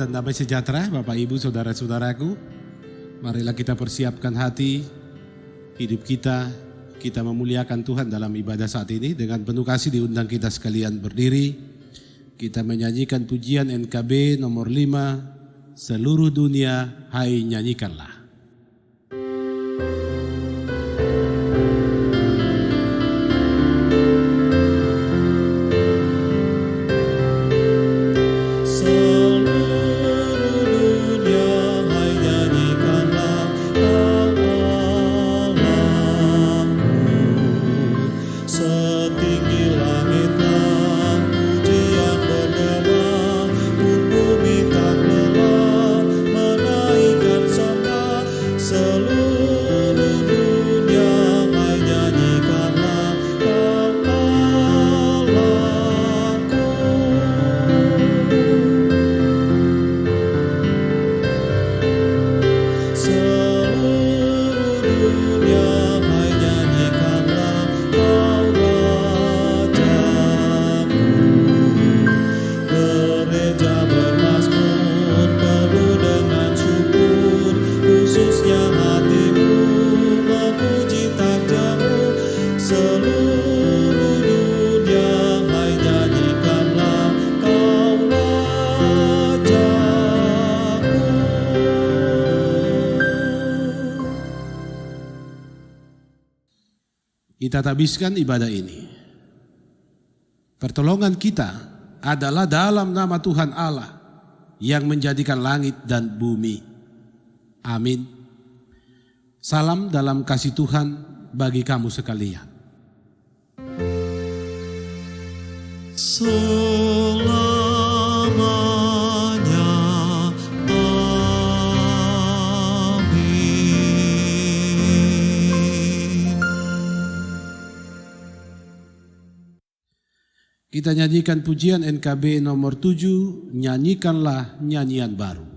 dan damai sejahtera Bapak Ibu Saudara-saudaraku. Marilah kita persiapkan hati, hidup kita memuliakan Tuhan dalam ibadah saat ini. Dengan penuh kasih diundang kita sekalian berdiri. Kita menyanyikan pujian NKB nomor 5, Seluruh Dunia Hai Nyanyikanlah. Kita habiskan ibadah ini. Pertolongan kita adalah dalam nama Tuhan Allah yang menjadikan langit dan bumi. Amin. Salam dalam kasih Tuhan bagi kamu sekalian. Kita nyanyikan pujian NKB nomor 7, Nyanyikanlah Nyanyian Baru.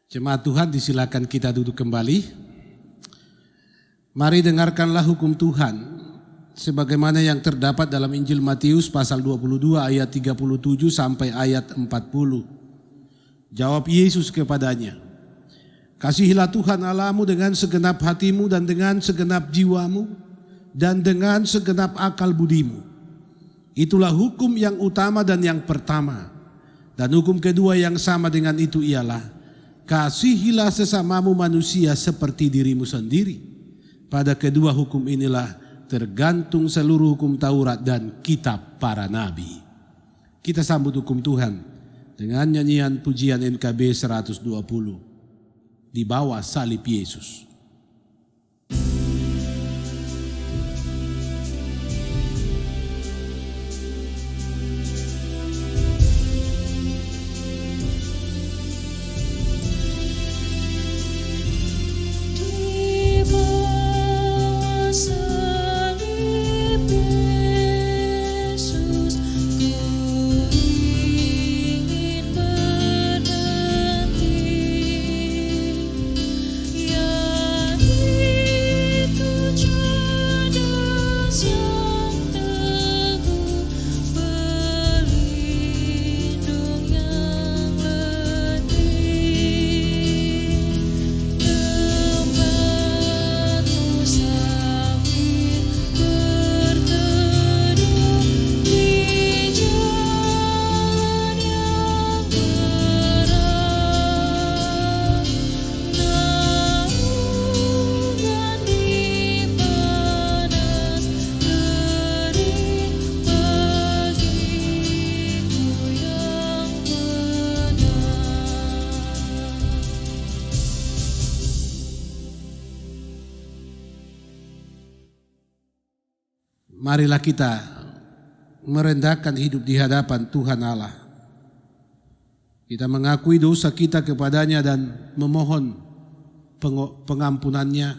Jemaat Tuhan, disilakan kita duduk kembali. Mari dengarkanlah hukum Tuhan sebagaimana yang terdapat dalam Injil Matius pasal 22 ayat 37 sampai ayat 40. Jawab Yesus kepadanya, "Kasihilah Tuhan Allahmu dengan segenap hatimu dan dengan segenap jiwamu dan dengan segenap akal budimu. Itulah hukum yang utama dan yang pertama. Dan hukum kedua yang sama dengan itu ialah, kasihilah sesamamu manusia seperti dirimu sendiri. Pada kedua hukum inilah tergantung seluruh hukum Taurat dan kitab para nabi." Kita sambut hukum Tuhan dengan nyanyian pujian NKB 120, Di Bawah Salib Yesus. Yeah. marilah kita merendahkan hidup di hadapan Tuhan Allah. Kita mengakui dosa kita kepadanya dan memohon pengampunannya,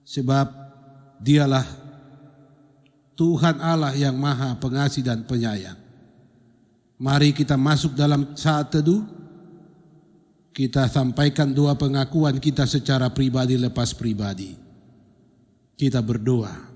sebab dialah Tuhan Allah yang maha pengasih dan penyayang. Mari kita masuk dalam saat teduh. Kita sampaikan doa pengakuan kita secara pribadi lepas pribadi. Kita berdoa.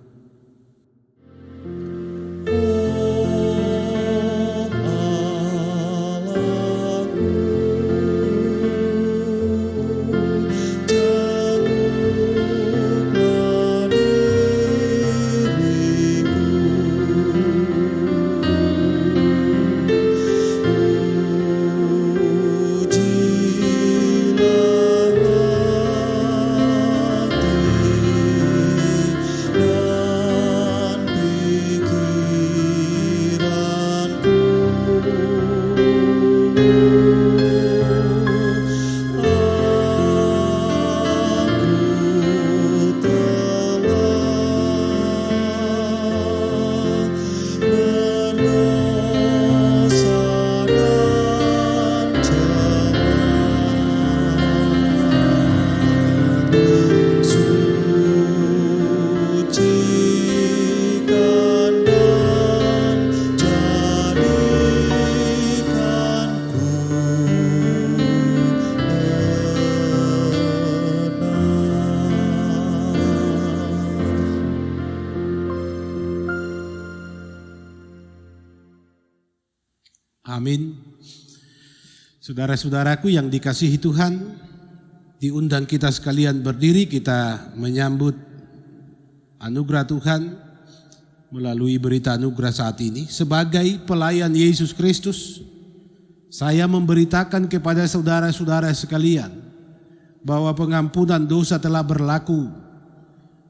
Amin. Saudara-saudaraku yang dikasihi Tuhan, diundang kita sekalian berdiri, kita menyambut anugerah Tuhan melalui berita anugerah saat ini. Sebagai pelayan Yesus Kristus, saya memberitakan kepada saudara-saudara sekalian bahwa pengampunan dosa telah berlaku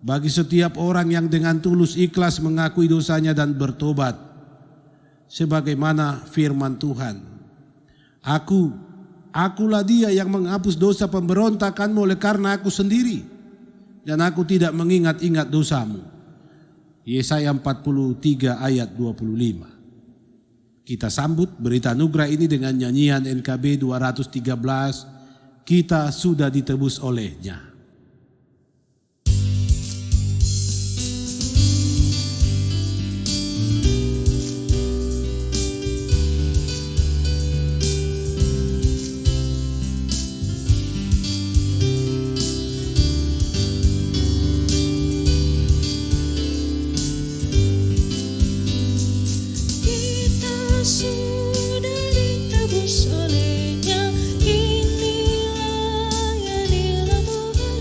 bagi setiap orang yang dengan tulus ikhlas mengakui dosanya dan bertobat. Sebagaimana firman Tuhan, Akulah dia yang menghapus dosa pemberontakanmu oleh karena aku sendiri, dan aku tidak mengingat-ingat dosamu. Yesaya 43 ayat 25. Kita sambut berita anugerah ini dengan nyanyian NKB 213, Kita Sudah Ditebus Olehnya. Sudah ditebus olehnya, inilah yang dilakukan.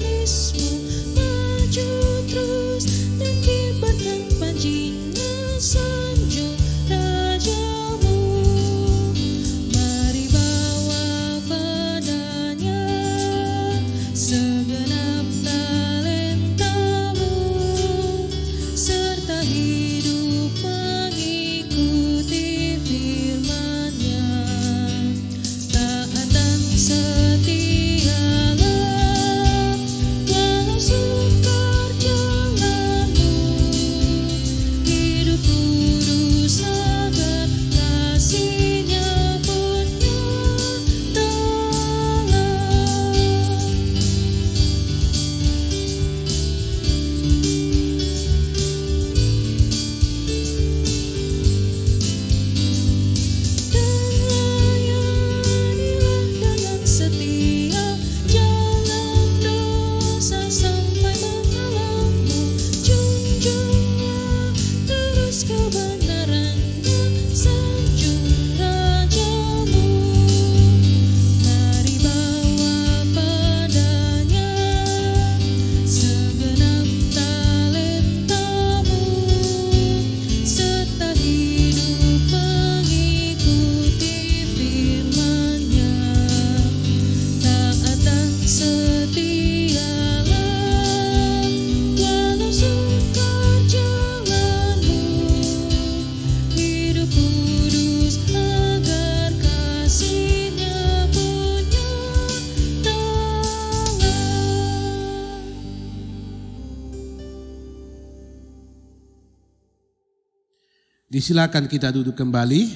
Disilakan kita duduk kembali.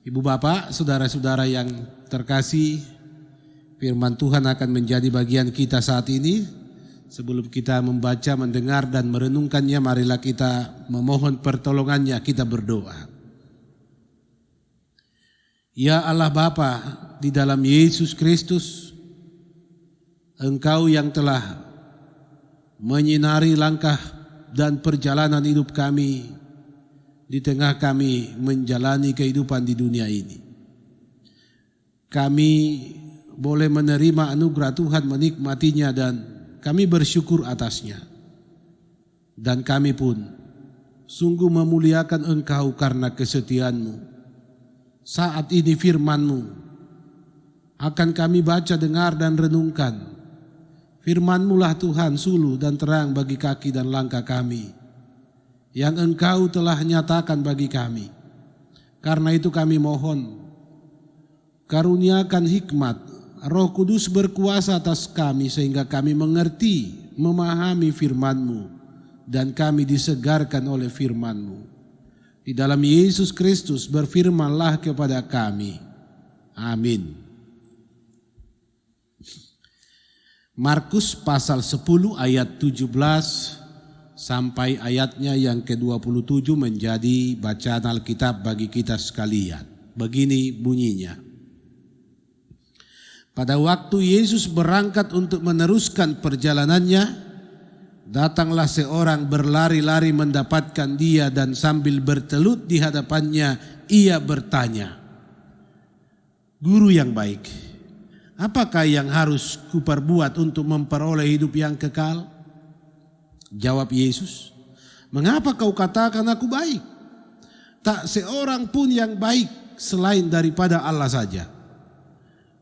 Ibu bapak, saudara-saudara yang terkasih, firman Tuhan akan menjadi bagian kita saat ini. Sebelum kita membaca, mendengar dan merenungkannya, marilah kita memohon pertolongannya, kita berdoa. Ya Allah Bapa, di dalam Yesus Kristus, Engkau yang telah menyinari langkah dan perjalanan hidup kami di tengah kami menjalani kehidupan di dunia ini. Kami boleh menerima anugerah Tuhan, menikmatinya dan kami bersyukur atasnya. Dan kami pun sungguh memuliakan Engkau karena kesetiaan-Mu. Saat ini firman-Mu akan kami baca, dengar dan renungkan. Firman-Mu lah Tuhan suluh dan terang bagi kaki dan langkah kami, yang Engkau telah nyatakan bagi kami. Karena itu kami mohon, karuniakan hikmat, Roh Kudus berkuasa atas kami sehingga kami mengerti, memahami firman-Mu dan kami disegarkan oleh firman-Mu. Di dalam Yesus Kristus berfirmanlah kepada kami. Amin. Markus pasal 10 ayat 17 sampai ayatnya yang ke-27 menjadi bacaan Alkitab bagi kita sekalian. Begini bunyinya. Pada waktu Yesus berangkat untuk meneruskan perjalanannya, datanglah seorang berlari-lari mendapatkan dia dan sambil bertelut di hadapannya ia bertanya, "Guru yang baik, apakah yang harus kuperbuat untuk memperoleh hidup yang kekal?" Jawab Yesus, "Mengapa kau katakan aku baik? Tak seorang pun yang baik selain daripada Allah saja.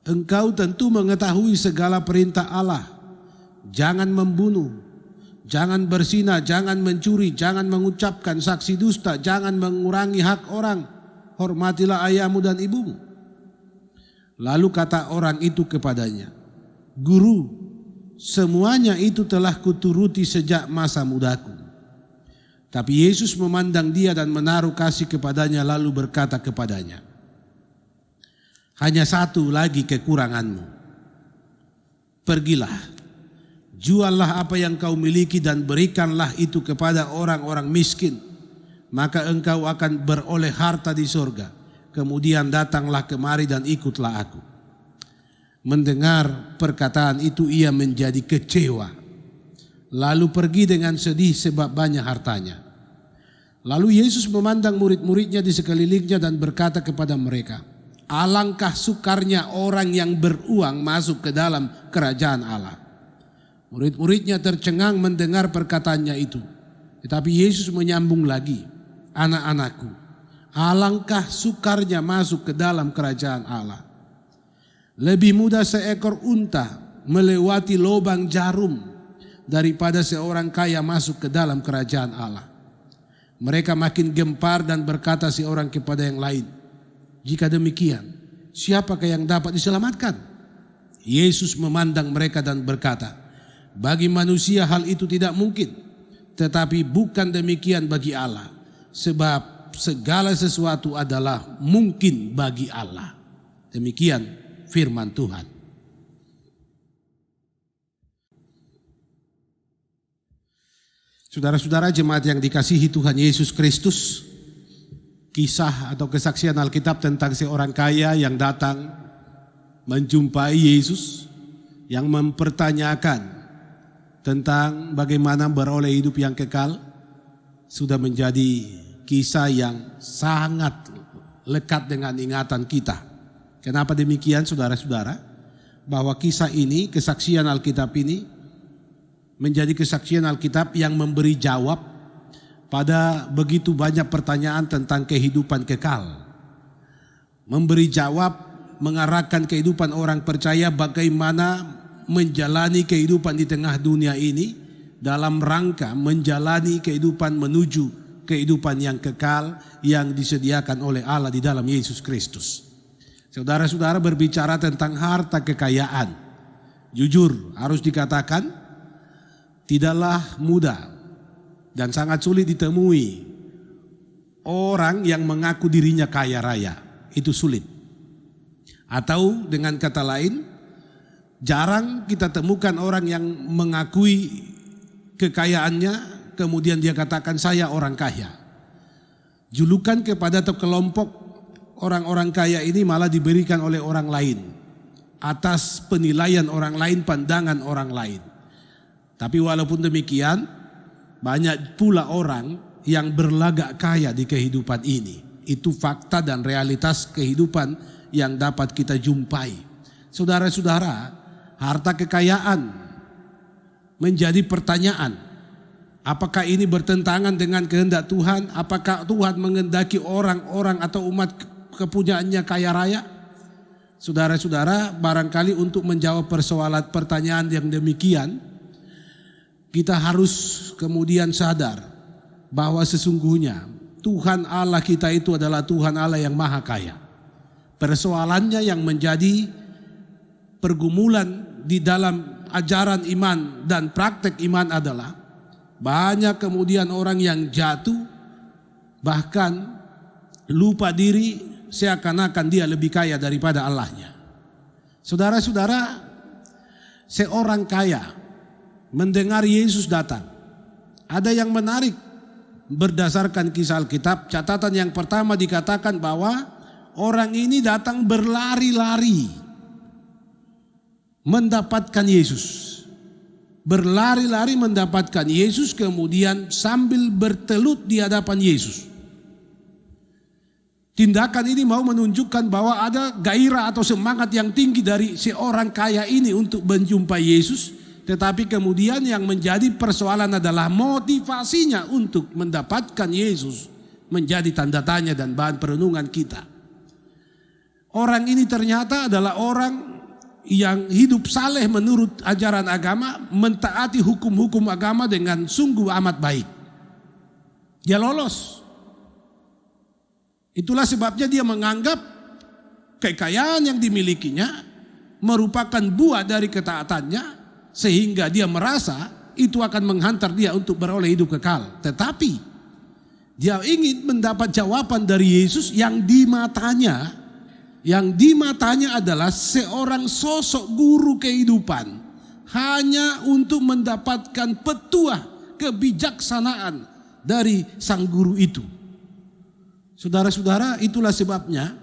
Engkau tentu mengetahui segala perintah Allah. Jangan membunuh, jangan berzina, jangan mencuri, jangan mengucapkan saksi dusta, jangan mengurangi hak orang, hormatilah ayahmu dan ibumu." Lalu kata orang itu kepadanya, "Guru, semuanya itu telah kuturuti sejak masa mudaku." Tapi Yesus memandang dia dan menaruh kasih kepadanya lalu berkata kepadanya, "Hanya satu lagi kekuranganmu. Pergilah, juallah apa yang kau miliki dan berikanlah itu kepada orang-orang miskin, maka engkau akan beroleh harta di sorga. Kemudian datanglah kemari dan ikutlah aku." Mendengar perkataan itu ia menjadi kecewa, lalu pergi dengan sedih sebab banyak hartanya. Lalu Yesus memandang murid-muridnya di sekelilingnya dan berkata kepada mereka, "Alangkah sukarnya orang yang beruang masuk ke dalam kerajaan Allah." Murid-muridnya tercengang mendengar perkataannya itu. Tetapi Yesus menyambung lagi, "Anak-anakku, alangkah sukarnya masuk ke dalam kerajaan Allah. Lebih mudah seekor unta melewati lubang jarum daripada seorang kaya masuk ke dalam kerajaan Allah." Mereka makin gempar dan berkata seorang kepada yang lain, "Jika demikian, siapakah yang dapat diselamatkan?" Yesus memandang mereka dan berkata, "Bagi manusia hal itu tidak mungkin, tetapi bukan demikian bagi Allah, sebab segala sesuatu adalah mungkin bagi Allah." Demikian firman Tuhan. Saudara-saudara jemaat yang dikasihi Tuhan Yesus Kristus, kisah atau kesaksian Alkitab tentang seorang kaya yang datang menjumpai Yesus yang mempertanyakan tentang bagaimana beroleh hidup yang kekal sudah menjadi kisah yang sangat lekat dengan ingatan kita. Kenapa demikian saudara-saudara? Bahwa kisah ini, kesaksian Alkitab ini menjadi kesaksian Alkitab yang memberi jawab pada begitu banyak pertanyaan tentang kehidupan kekal. Memberi jawab, mengarahkan kehidupan orang percaya bagaimana menjalani kehidupan di tengah dunia ini dalam rangka menjalani kehidupan menuju kehidupan yang kekal yang disediakan oleh Allah di dalam Yesus Kristus. Saudara-saudara, berbicara tentang harta kekayaan, jujur harus dikatakan tidaklah mudah dan sangat sulit ditemui orang yang mengaku dirinya kaya raya. Itu sulit. Atau dengan kata lain, jarang kita temukan orang yang mengakui kekayaannya kemudian dia katakan saya orang kaya. Julukan kepada kelompok orang-orang kaya ini malah diberikan oleh orang lain atas penilaian orang lain, pandangan orang lain. Tapi walaupun demikian, banyak pula orang yang berlagak kaya di kehidupan ini. Itu fakta dan realitas kehidupan yang dapat kita jumpai. Saudara-saudara, harta kekayaan menjadi pertanyaan. Apakah ini bertentangan dengan kehendak Tuhan? Apakah Tuhan menghendaki orang-orang atau umat kepunyaannya kaya raya? Saudara-saudara, barangkali untuk menjawab pertanyaan yang demikian, kita harus kemudian sadar bahwa sesungguhnya Tuhan Allah kita itu adalah Tuhan Allah yang maha kaya. Persoalannya yang menjadi pergumulan di dalam ajaran iman dan praktek iman adalah banyak kemudian orang yang jatuh, bahkan lupa diri seakan-akan dia lebih kaya daripada Allahnya. Saudara-saudara, seorang kaya mendengar Yesus datang. Ada yang menarik berdasarkan kisah Alkitab. Catatan yang pertama dikatakan bahwa orang ini datang berlari-lari mendapatkan Yesus. Berlari-lari mendapatkan Yesus, kemudian sambil bertelut di hadapan Yesus. Tindakan ini mau menunjukkan bahwa ada gairah atau semangat yang tinggi dari seorang kaya ini untuk menjumpai Yesus. Tetapi kemudian yang menjadi persoalan adalah motivasinya untuk mendapatkan Yesus menjadi tanda tanya dan bahan perenungan kita. Orang ini ternyata adalah orang yang hidup saleh menurut ajaran agama, mentaati hukum-hukum agama dengan sungguh amat baik. Dia lolos. Itulah sebabnya dia menganggap kekayaan yang dimilikinya merupakan buah dari ketaatannya, sehingga dia merasa itu akan menghantar dia untuk beroleh hidup kekal. Tetapi dia ingin mendapat jawaban dari Yesus yang di matanya adalah seorang sosok guru kehidupan, hanya untuk mendapatkan petuah kebijaksanaan dari sang guru itu. Saudara-saudara, itulah sebabnya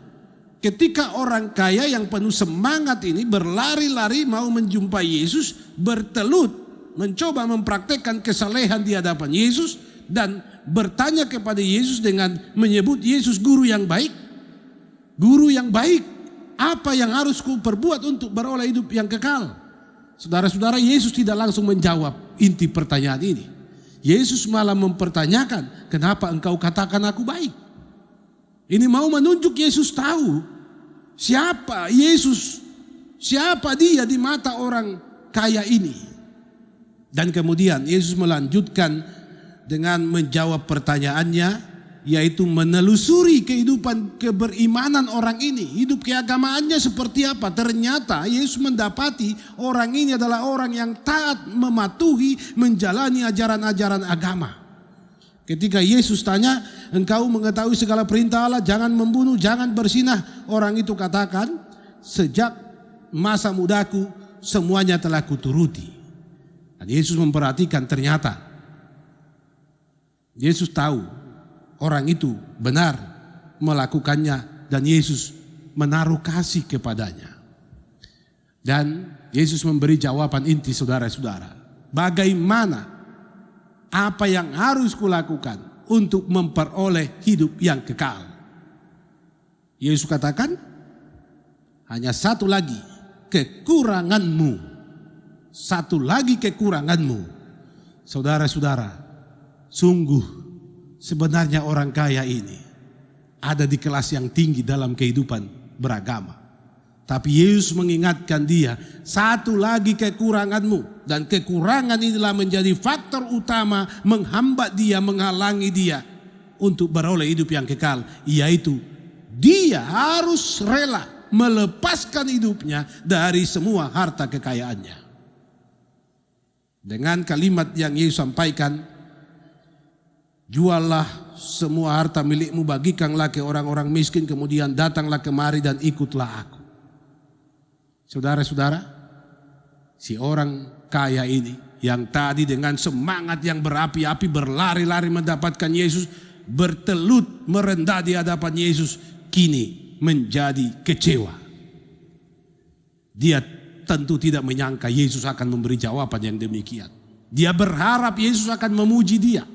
ketika orang kaya yang penuh semangat ini berlari-lari mau menjumpai Yesus, bertelut mencoba mempraktekkan kesalehan di hadapan Yesus dan bertanya kepada Yesus dengan menyebut Yesus guru yang baik. Guru yang baik, apa yang harus ku perbuat untuk beroleh hidup yang kekal? Saudara-saudara, Yesus tidak langsung menjawab inti pertanyaan ini. Yesus malah mempertanyakan, kenapa engkau katakan aku baik? Ini mau menunjuk Yesus tahu siapa Yesus, siapa dia di mata orang kaya ini. Dan kemudian Yesus melanjutkan dengan menjawab pertanyaannya, yaitu menelusuri kehidupan keberimanan orang ini. Hidup keagamaannya seperti apa? Ternyata Yesus mendapati orang ini adalah orang yang taat mematuhi, menjalani ajaran-ajaran agama. Ketika Yesus tanya, engkau mengetahui segala perintah Allah, jangan membunuh, jangan berzinah. Orang itu katakan, sejak masa mudaku semuanya telah kuturuti. Dan Yesus memperhatikan, ternyata Yesus tahu orang itu benar melakukannya dan Yesus menaruh kasih kepadanya. Dan Yesus memberi jawaban inti, saudara-saudara. Bagaimana, apa yang harus kulakukan untuk memperoleh hidup yang kekal? Yesus katakan, hanya satu lagi kekuranganmu. Satu lagi kekuranganmu. Saudara-saudara, sungguh sebenarnya orang kaya ini ada di kelas yang tinggi dalam kehidupan beragama. Tapi Yesus mengingatkan dia, satu lagi kekuranganmu. Dan kekurangan inilah menjadi faktor utama menghambat dia, menghalangi dia untuk beroleh hidup yang kekal. Yaitu dia harus rela melepaskan hidupnya dari semua harta kekayaannya. Dengan kalimat yang Yesus sampaikan, juallah semua harta milikmu, bagikanlah ke orang-orang miskin, kemudian datanglah kemari dan ikutlah aku. Saudara-saudara, si orang kaya ini yang tadi dengan semangat yang berapi-api berlari-lari mendapatkan Yesus, bertelut merendah di hadapan Yesus, kini menjadi kecewa. Dia tentu tidak menyangka Yesus akan memberi jawaban yang demikian. Dia berharap Yesus akan memuji dia.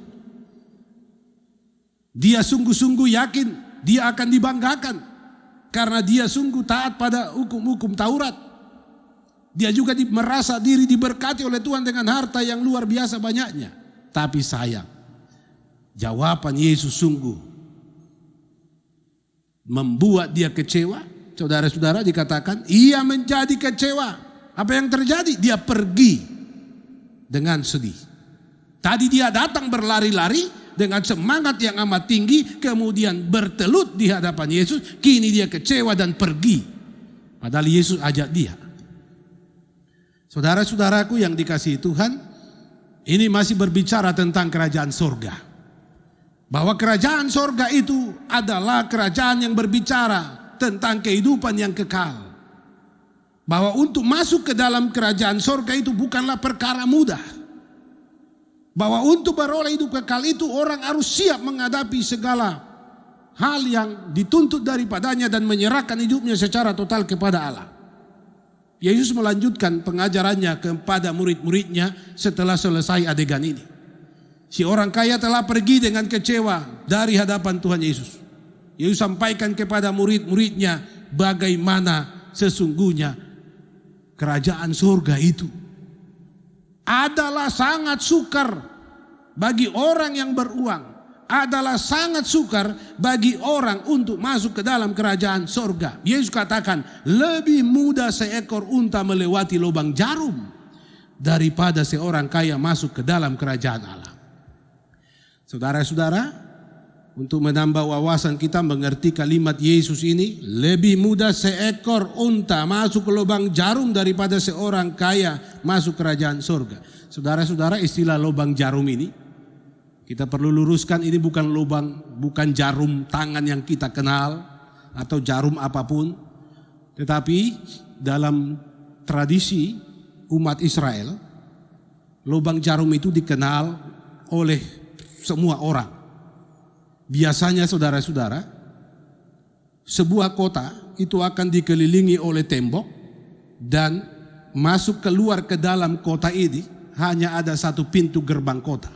Dia sungguh-sungguh yakin dia akan dibanggakan karena dia sungguh taat pada hukum-hukum Taurat. Dia juga merasa diri diberkati oleh Tuhan dengan harta yang luar biasa banyaknya. Tapi sayang, jawaban Yesus sungguh membuat dia kecewa. Saudara-saudara, dikatakan ia menjadi kecewa. Apa yang terjadi? Dia pergi dengan sedih. Tadi dia datang berlari-lari dengan semangat yang amat tinggi, kemudian bertelut di hadapan Yesus, kini dia kecewa dan pergi. Padahal Yesus ajak dia. Saudara-saudaraku yang dikasihi Tuhan, ini masih berbicara tentang kerajaan sorga. Bahwa kerajaan sorga itu adalah kerajaan yang berbicara tentang kehidupan yang kekal. Bahwa untuk masuk ke dalam kerajaan sorga itu bukanlah perkara mudah. Bahwa untuk beroleh hidup kekal itu orang harus siap menghadapi segala hal yang dituntut daripadanya dan menyerahkan hidupnya secara total kepada Allah. Yesus melanjutkan pengajarannya kepada murid-muridnya setelah selesai adegan ini. Si orang kaya telah pergi dengan kecewa dari hadapan Tuhan Yesus. Yesus sampaikan kepada murid-muridnya bagaimana sesungguhnya kerajaan surga itu adalah sangat sukar bagi orang yang beruang, adalah sangat sukar bagi orang untuk masuk ke dalam kerajaan sorga. Yesus katakan lebih mudah seekor unta melewati lubang jarum daripada seorang kaya masuk ke dalam kerajaan Allah. Saudara-saudara, untuk menambah wawasan kita mengerti kalimat Yesus ini, lebih mudah seekor unta masuk ke lubang jarum daripada seorang kaya masuk kerajaan surga. Saudara-saudara, istilah lubang jarum ini kita perlu luruskan, ini bukan jarum tangan yang kita kenal atau jarum apapun, tetapi dalam tradisi umat Israel, lubang jarum itu dikenal oleh semua orang. Biasanya saudara-saudara, sebuah kota itu akan dikelilingi oleh tembok dan masuk keluar ke dalam kota ini hanya ada satu pintu gerbang kota.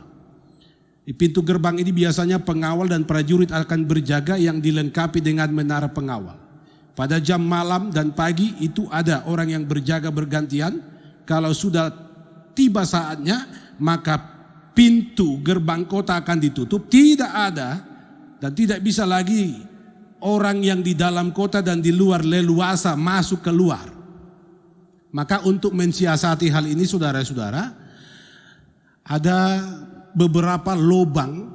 Di pintu gerbang ini biasanya pengawal dan prajurit akan berjaga yang dilengkapi dengan menara pengawal. Pada jam malam dan pagi itu ada orang yang berjaga bergantian. Kalau sudah tiba saatnya maka pintu gerbang kota akan ditutup, tidak ada dan tidak bisa lagi orang yang di dalam kota dan di luar leluasa masuk keluar. Maka untuk mensiasati hal ini saudara-saudara, ada beberapa lubang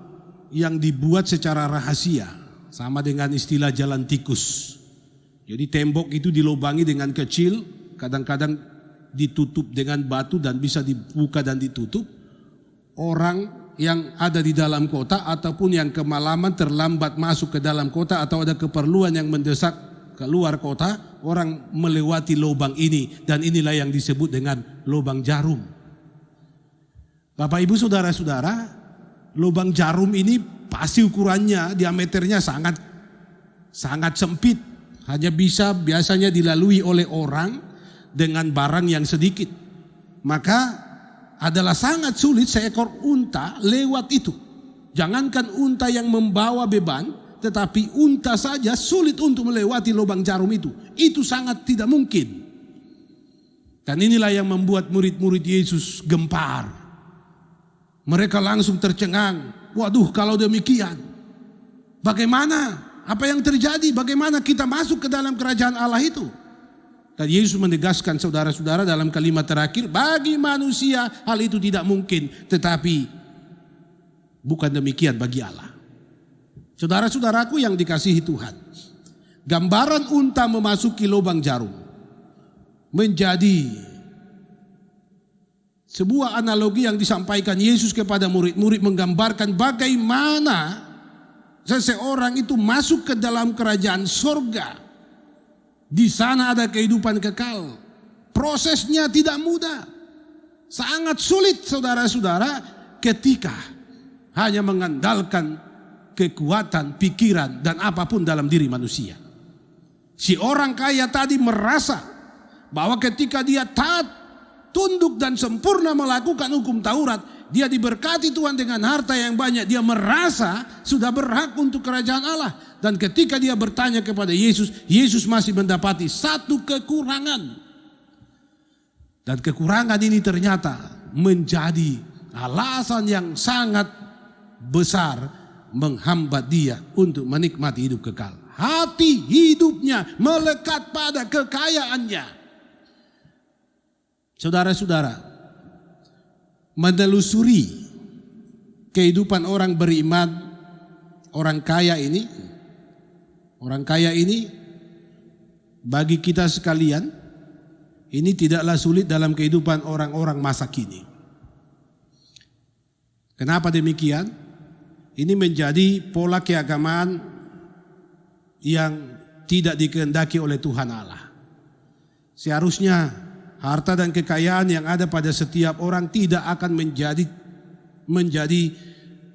yang dibuat secara rahasia. Sama dengan istilah jalan tikus. Jadi tembok itu dilubangi dengan kecil, kadang-kadang ditutup dengan batu dan bisa dibuka dan ditutup. Orang yang ada di dalam kota ataupun yang kemalaman terlambat masuk ke dalam kota atau ada keperluan yang mendesak keluar kota, orang melewati lubang ini dan inilah yang disebut dengan lubang jarum. Bapak Ibu saudara-saudara, lubang jarum ini pasti ukurannya, diameternya sangat sempit, hanya bisa biasanya dilalui oleh orang dengan barang yang sedikit. Maka adalah sangat sulit seekor unta lewat itu. Jangankan unta yang membawa beban, tetapi unta saja sulit untuk melewati lubang jarum itu. Itu sangat tidak mungkin. Dan inilah yang membuat murid-murid Yesus gempar. Mereka langsung tercengang. Waduh, kalau demikian, bagaimana? Apa yang terjadi? Bagaimana kita masuk ke dalam kerajaan Allah itu? Dan Yesus menegaskan saudara-saudara dalam kalimat terakhir, bagi manusia hal itu tidak mungkin, tetapi bukan demikian bagi Allah. Saudara-saudaraku yang dikasihi Tuhan, gambaran unta memasuki lubang jarum menjadi Sebuah analogi yang disampaikan Yesus kepada murid-murid menggambarkan bagaimana seseorang itu masuk ke dalam kerajaan sorga. Di sana ada kehidupan kekal. Prosesnya tidak mudah. Sangat sulit saudara-saudara ketika hanya mengandalkan kekuatan, pikiran dan apapun dalam diri manusia. Si orang kaya tadi merasa bahwa ketika dia taat, tunduk dan sempurna melakukan hukum Taurat, dia diberkati Tuhan dengan harta yang banyak. Dia merasa sudah berhak untuk kerajaan Allah. Dan ketika dia bertanya kepada Yesus, Yesus masih mendapati satu kekurangan. Dan kekurangan ini ternyata menjadi alasan yang sangat besar menghambat dia untuk menikmati hidup kekal. Hati hidupnya melekat pada kekayaannya. Saudara-saudara, menelusuri kehidupan orang beriman, orang kaya ini bagi kita sekalian, ini tidaklah sulit dalam kehidupan orang-orang masa kini. Kenapa demikian? Ini menjadi pola keagamaan yang tidak dikehendaki oleh Tuhan Allah. Seharusnya harta dan kekayaan yang ada pada setiap orang tidak akan menjadi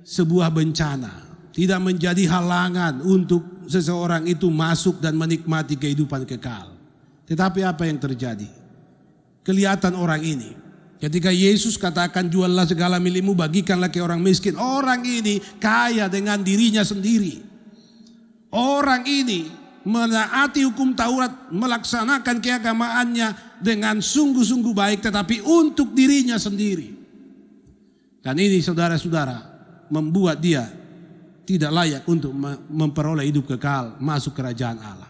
sebuah bencana, tidak menjadi halangan untuk seseorang itu masuk dan menikmati kehidupan kekal. Tetapi apa yang terjadi? Kelihatan orang ini. Ketika Yesus katakan juallah segala milikmu bagikanlah ke orang miskin. Orang ini kaya dengan dirinya sendiri. Orang ini menaati hukum Taurat, melaksanakan keagamaannya dengan sungguh-sungguh baik, tetapi untuk dirinya sendiri. Dan ini saudara-saudara membuat dia tidak layak untuk memperoleh hidup kekal, masuk kerajaan Allah.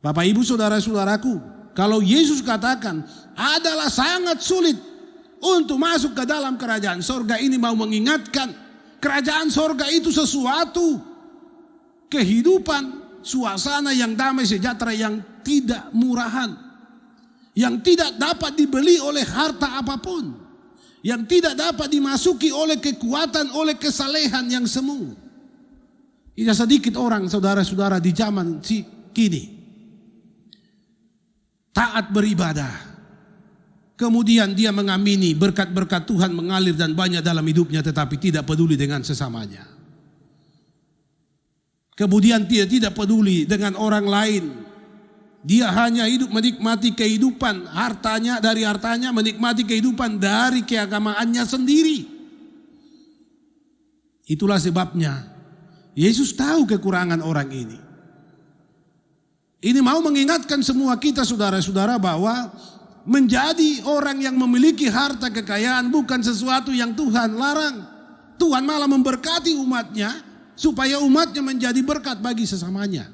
Bapak ibu saudara-saudaraku, kalau Yesus katakan adalah sangat sulit untuk masuk ke dalam kerajaan sorga, ini mau mengingatkan kerajaan sorga itu sesuatu kehidupan, suasana yang damai sejahtera, yang tidak murahan, yang tidak dapat dibeli oleh harta apapun, yang tidak dapat dimasuki oleh kekuatan, oleh kesalehan yang semu. Tidak sedikit orang saudara-saudara di zaman kini taat beribadah, kemudian dia mengamini berkat-berkat Tuhan mengalir dan banyak dalam hidupnya, tetapi tidak peduli dengan sesamanya. Kemudian dia tidak peduli dengan orang lain. Dia hanya hidup menikmati kehidupan hartanya, dari hartanya menikmati kehidupan dari keagamaannya sendiri. Itulah sebabnya Yesus tahu kekurangan orang ini. Ini mau mengingatkan semua kita saudara-saudara bahwa menjadi orang yang memiliki harta kekayaan bukan sesuatu yang Tuhan larang. Tuhan malah memberkati umatnya supaya umatnya menjadi berkat bagi sesamanya.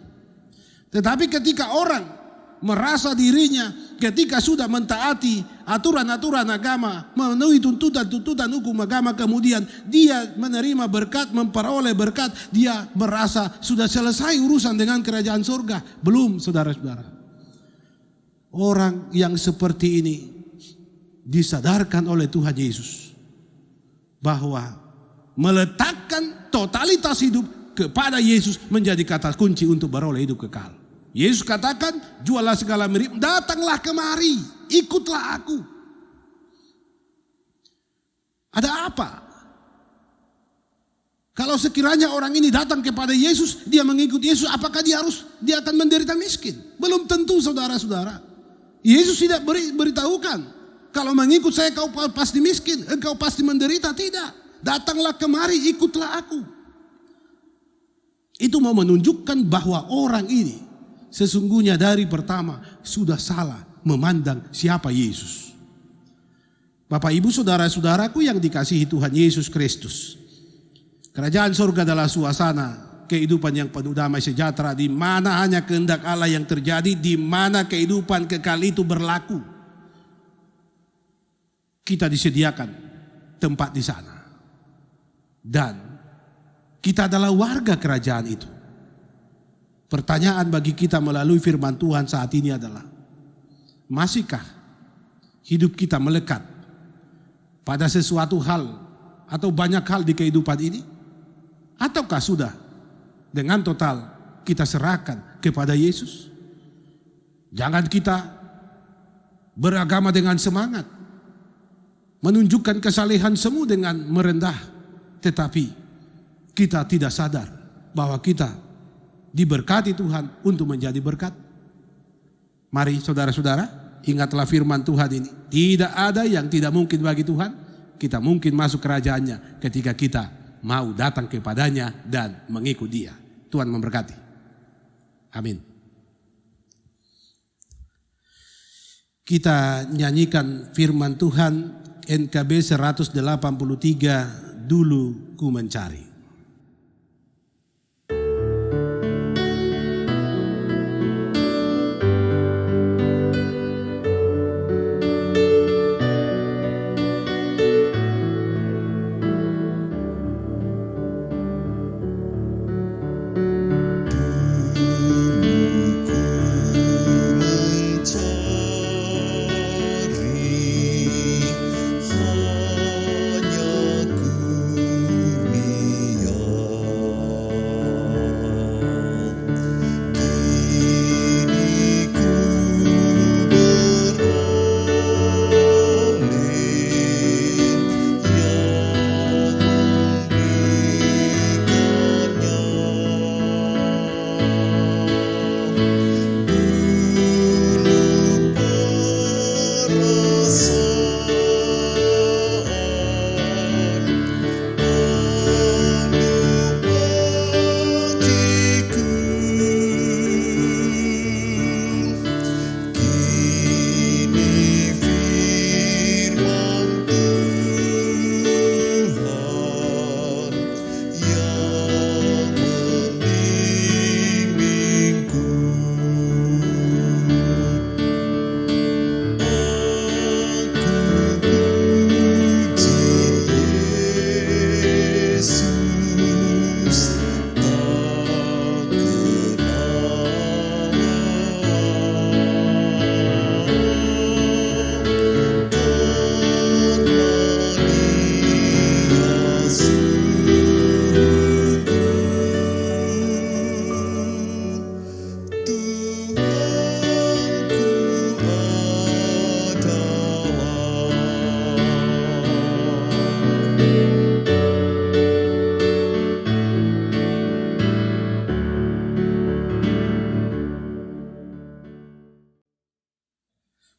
Tetapi ketika orang merasa dirinya ketika sudah mentaati aturan-aturan agama, memenuhi tuntutan-tuntutan hukum agama, kemudian dia menerima berkat, memperoleh berkat, dia merasa sudah selesai urusan dengan kerajaan surga. Belum, saudara-saudara. Orang yang seperti ini disadarkan oleh Tuhan Yesus bahwa meletakkan totalitas hidup kepada Yesus menjadi kata kunci untuk beroleh hidup kekal. Yesus katakan, jualah segala milik, datanglah kemari, ikutlah aku. Ada apa? Kalau sekiranya orang ini datang kepada Yesus, dia mengikuti Yesus, apakah dia akan menderita miskin? Belum tentu saudara-saudara. Yesus tidak beritahukan, kalau mengikut saya kau pasti miskin, engkau pasti menderita. Tidak. Datanglah kemari, ikutlah aku. Itu mau menunjukkan bahwa orang ini sesungguhnya dari pertama sudah salah memandang siapa Yesus. Bapak ibu saudara-saudaraku yang dikasihi Tuhan Yesus Kristus. Kerajaan surga adalah suasana kehidupan yang penuh damai sejahtera, di mana hanya kehendak Allah yang terjadi, di mana kehidupan kekal itu berlaku. Kita disediakan tempat di sana. Dan kita adalah warga kerajaan itu. Pertanyaan bagi kita melalui firman Tuhan saat ini adalah, masihkah hidup kita melekat pada sesuatu hal atau banyak hal di kehidupan ini? Ataukah sudah dengan total kita serahkan kepada Yesus? Jangan kita beragama dengan semangat, menunjukkan kesalehan semu dengan merendah, tetapi kita tidak sadar bahwa kita diberkati Tuhan untuk menjadi berkat. Mari saudara-saudara, ingatlah firman Tuhan ini. Tidak ada yang tidak mungkin bagi Tuhan. Kita mungkin masuk kerajaannya ketika kita mau datang kepadanya dan mengikut Dia. Tuhan memberkati. Amin. Kita nyanyikan firman Tuhan NKB 183, Dulu Ku Mencari.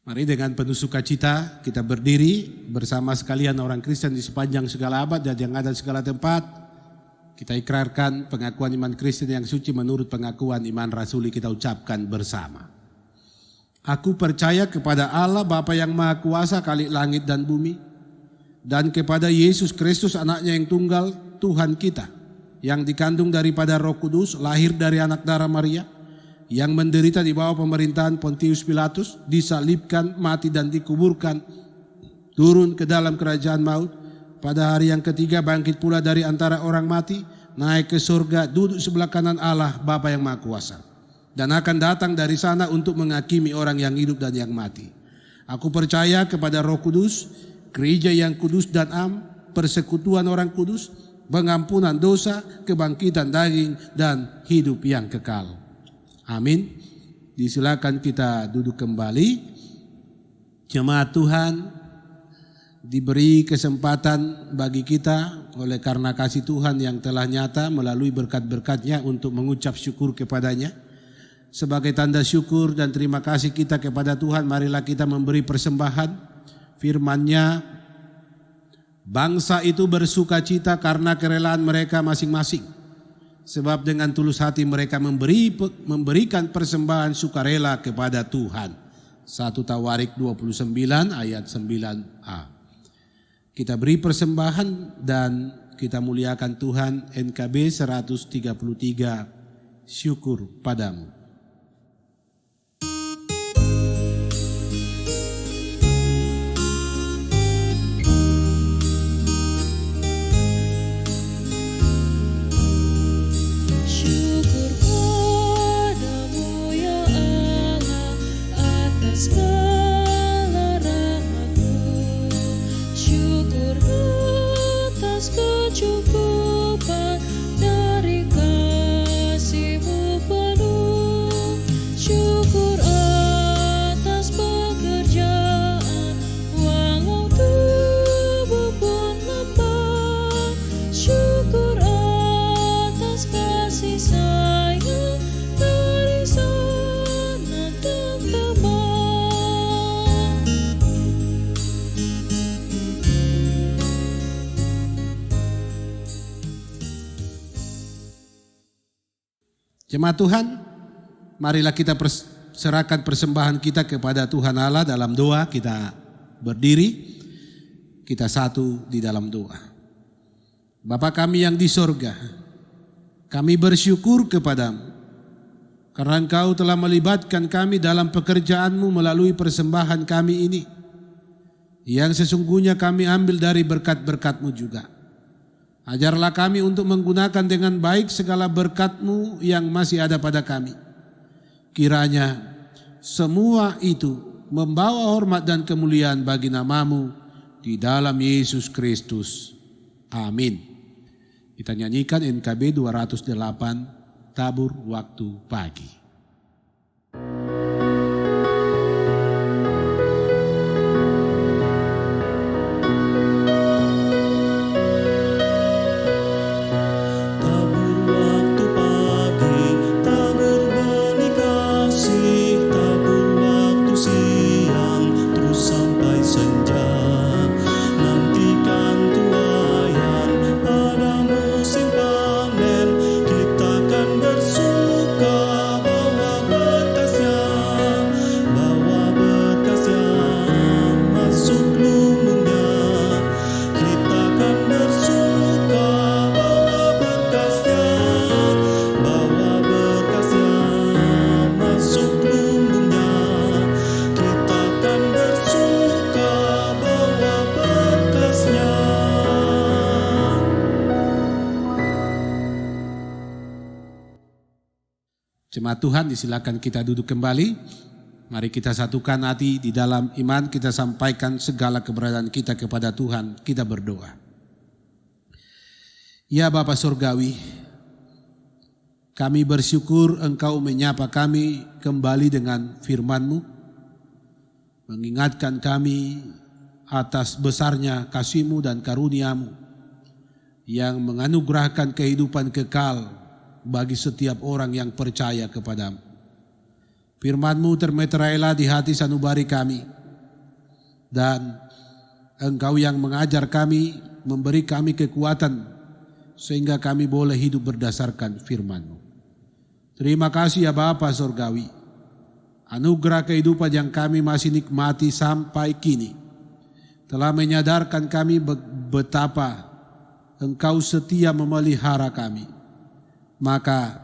Mari dengan penuh sukacita kita berdiri bersama sekalian orang Kristen di sepanjang segala abad dan yang ada di segala tempat. Kita ikrarkan pengakuan iman Kristen yang suci menurut pengakuan iman rasuli kita ucapkan bersama. Aku percaya kepada Allah Bapa yang Maha Kuasa kali langit dan bumi, dan kepada Yesus Kristus anaknya yang tunggal Tuhan kita, yang dikandung daripada Roh Kudus, lahir dari anak darah Maria, yang menderita di bawah pemerintahan Pontius Pilatus, disalibkan, mati dan dikuburkan, turun ke dalam kerajaan maut, pada hari yang ketiga bangkit pula dari antara orang mati, naik ke surga, duduk sebelah kanan Allah Bapa yang Maha Kuasa, dan akan datang dari sana untuk menghakimi orang yang hidup dan yang mati. Aku percaya kepada Roh Kudus, gereja yang kudus dan am, persekutuan orang kudus, pengampunan dosa, kebangkitan daging, dan hidup yang kekal. Amin. Disilakan kita duduk kembali. Jemaat Tuhan, diberi kesempatan bagi kita oleh karena kasih Tuhan yang telah nyata melalui berkat-berkat-Nya untuk mengucap syukur kepada-Nya. Sebagai tanda syukur dan terima kasih kita kepada Tuhan, marilah kita memberi persembahan. Firman-Nya, bangsa itu bersuka cita karena kerelaan mereka masing-masing. Sebab dengan tulus hati mereka memberikan persembahan sukarela kepada Tuhan. 1 Tawarik 29 ayat 9a. Kita beri persembahan dan kita muliakan Tuhan. NKB 133, syukur padamu. Segala rahmat-Mu, syukur kasih sayang dari sana tertebar. Jemaat Tuhan, marilah kita serahkan persembahan kita kepada Tuhan Allah dalam doa. Kita berdiri, kita satu di dalam doa. Bapa kami yang di sorga, kami bersyukur kepadamu karena Engkau telah melibatkan kami dalam pekerjaan-Mu melalui persembahan kami ini, yang sesungguhnya kami ambil dari berkat-berkat-Mu juga. Ajarlah kami untuk menggunakan dengan baik segala berkat-Mu yang masih ada pada kami. Kiranya semua itu membawa hormat dan kemuliaan bagi nama-Mu di dalam Yesus Kristus. Amin. Kita nyanyikan NKB 208, Tabur Waktu Pagi. Jemaat Tuhan, disilakan kita duduk kembali. Mari kita satukan hati di dalam iman, kita sampaikan segala keberadaan kita kepada Tuhan. Kita berdoa. Ya Bapa Surgawi, kami bersyukur Engkau menyapa kami kembali dengan firman-Mu, mengingatkan kami atas besarnya kasih-Mu dan karunia-Mu yang menganugerahkan kehidupan kekal bagi setiap orang yang percaya kepadamu. Firman-Mu termeterailah di hati sanubari kami, dan Engkau yang mengajar kami, memberi kami kekuatan sehingga kami boleh hidup berdasarkan firman-Mu. Terima kasih ya Bapa Surgawi, anugerah kehidupan yang kami masih nikmati sampai kini telah menyadarkan kami betapa Engkau setia memelihara kami. Maka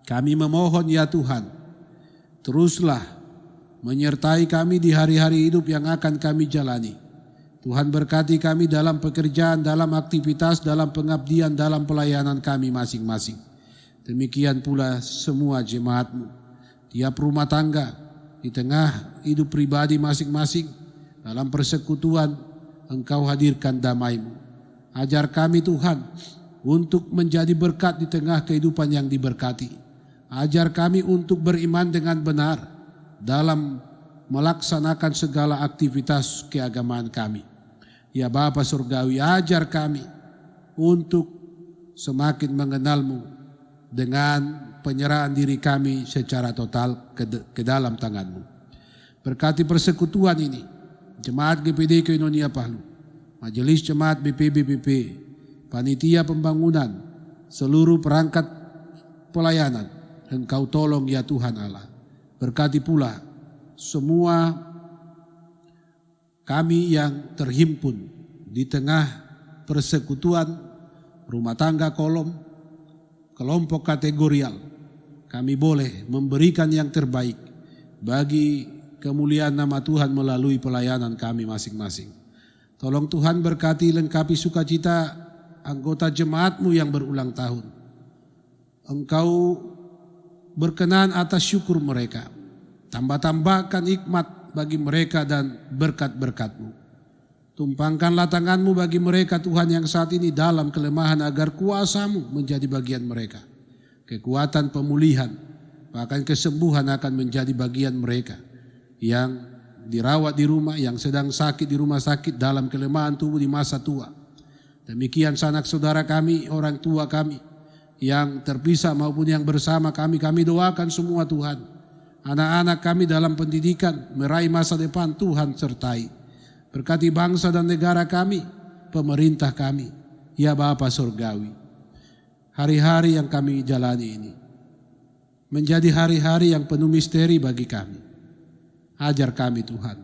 kami memohon ya Tuhan, teruslah menyertai kami di hari-hari hidup yang akan kami jalani. Tuhan berkati kami dalam pekerjaan, dalam aktivitas, dalam pengabdian, dalam pelayanan kami masing-masing. Demikian pula semua jemaat-Mu, tiap rumah tangga, di tengah hidup pribadi masing-masing, dalam persekutuan Engkau hadirkan damai-Mu. Ajar kami Tuhan untuk menjadi berkat di tengah kehidupan yang diberkati. Ajar kami untuk beriman dengan benar dalam melaksanakan segala aktivitas keagamaan kami. Ya Bapa Surgawi, ajar kami untuk semakin mengenal-Mu dengan penyerahan diri kami secara total ke dalam tangan-Mu. Berkati persekutuan ini, Jemaat GPD Koinonia Palu, Majelis Jemaat BPBPP, Panitia Pembangunan, seluruh perangkat pelayanan, Engkau tolong ya Tuhan Allah. Berkati pula semua kami yang terhimpun di tengah persekutuan rumah tangga kolom, kelompok kategorial. Kami boleh memberikan yang terbaik bagi kemuliaan nama Tuhan melalui pelayanan kami masing-masing. Tolong Tuhan berkati lengkapi sukacita anggota jemaat-Mu yang berulang tahun. Engkau berkenan atas syukur mereka. Tambah-tambahkan hikmat bagi mereka dan berkat-berkat-Mu. Tumpangkanlah tangan-Mu bagi mereka Tuhan yang saat ini dalam kelemahan, agar kuasa-Mu menjadi bagian mereka. Kekuatan pemulihan, bahkan kesembuhan akan menjadi bagian mereka. Yang dirawat di rumah, yang sedang sakit di rumah sakit, dalam kelemahan tubuh di masa tua. Demikian sanak saudara kami, orang tua kami yang terpisah maupun yang bersama kami doakan semua Tuhan. Anak-anak kami dalam pendidikan, meraih masa depan, Tuhan sertai. Berkati bangsa dan negara kami, pemerintah kami, ya Bapa Surgawi. Hari-hari yang kami jalani ini menjadi hari-hari yang penuh misteri bagi kami. Ajar kami Tuhan,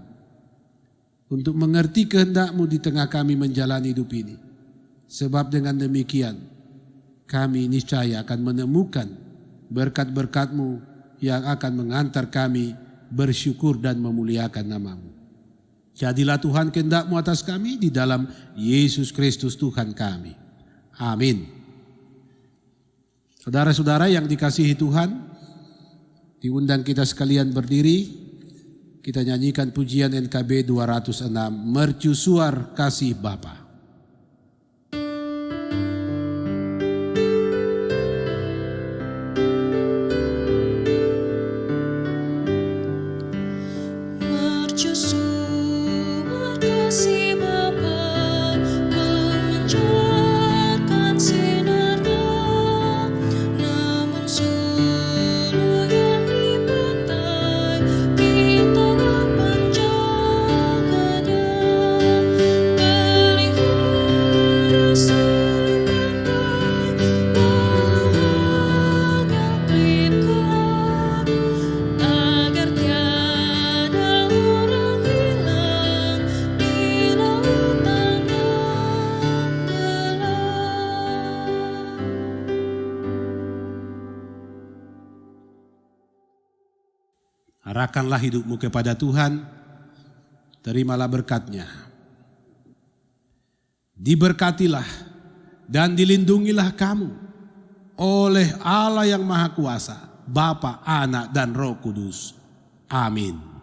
untuk mengerti kehendak-Mu di tengah kami menjalani hidup ini. Sebab dengan demikian, kami niscaya akan menemukan berkat-berkat-Mu yang akan mengantar kami bersyukur dan memuliakan nama-Mu. Jadilah Tuhan kehendak-Mu atas kami di dalam Yesus Kristus Tuhan kami. Amin. Saudara-saudara yang dikasihi Tuhan, diundang kita sekalian berdiri, kita nyanyikan pujian NKB 206, Mercusuar Kasih Bapa. Mercusuar kasih Bapa, memancarkan sinarnya, namun sulu yang di pantai kita dapat jaganya. Pelihara sulu pandai, walaunya klip gelap, agar tiada orang hilang di lautan yang gelap. Arahkanlah hidupmu kepada Tuhan, terimalah berkat-Nya. Diberkatilah dan dilindungilah kamu oleh Allah yang Maha Kuasa, Bapa, Anak, dan Roh Kudus. Amin.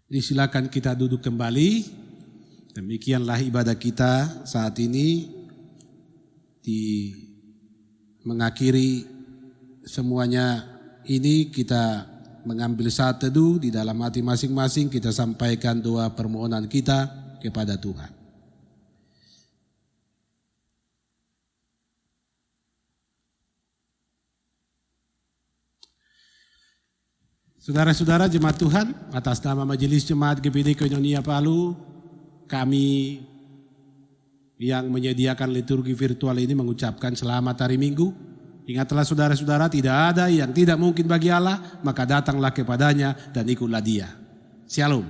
Disilakan kita duduk kembali. Demikianlah ibadah kita saat ini mengakhiri semuanya ini, kita mengambil saat teduh di dalam hati masing-masing, kita sampaikan doa permohonan kita kepada Tuhan. Saudara-saudara jemaat Tuhan, atas nama Majelis Jemaat GPD Koinonia Palu, kami yang menyediakan liturgi virtual ini mengucapkan selamat hari Minggu. Ingatlah saudara-saudara, tidak ada yang tidak mungkin bagi Allah, maka datanglah kepadanya dan ikutlah Dia. Shalom.